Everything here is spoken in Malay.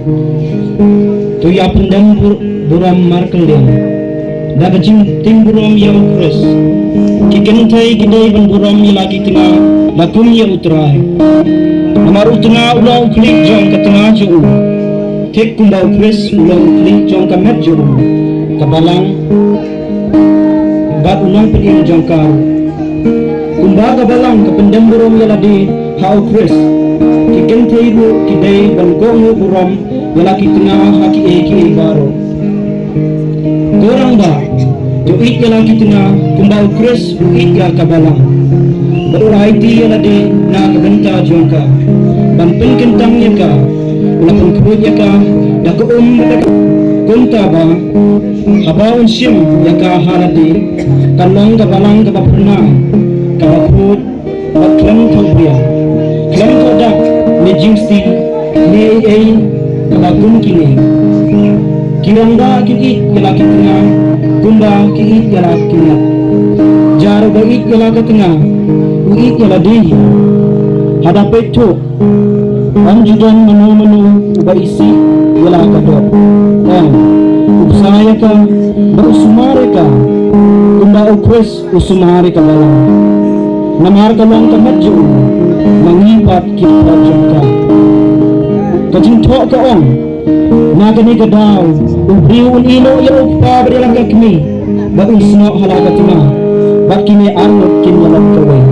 Tu ya pendam buram markelian. Daga tim buram ya ukres. Kiken thai gidai ban buram ya lagi tengah lakum ya utrai. Namar utengah ulau klik jong ke tengah juu. Tek kumbau ukres ulau klik jong ke met juu. Kabalang bat ulang pening jong karu. Kumba kabalang ke pendam buram ya ladi ha ukres. Kiken thai bu kidai ban gongu buram ya lagi tengah haki eki baro. Dorang ba jo it ya lagi tengah kumbau ukres it ya kabalang. Berurai ti ya ladi na kabenta jongka. Bampin kentang ya ka ulapun kubut ya ka dak kunta ba habaun sim ya ka haladi kalong kabalang kabapurna kabaput baklam thobria klam thoda ni jingsti ni ei kabakun kini kirangga kiki ya lagi tengah kumba kiki ya lagi tengah jar bait ya lagi tengah uit ya ladi hadapai tu anjudan menu berisi ialah kedok dan usaya ka berusumare ka kumba ukres usumare ka balang namar ka lang ka medyo mangipat kita jangka kajing thok ka ong nagani ka daw ubriun ilo ya upa berilang ka kini ba usno halaga tengah bak kini anot kin yalam kawai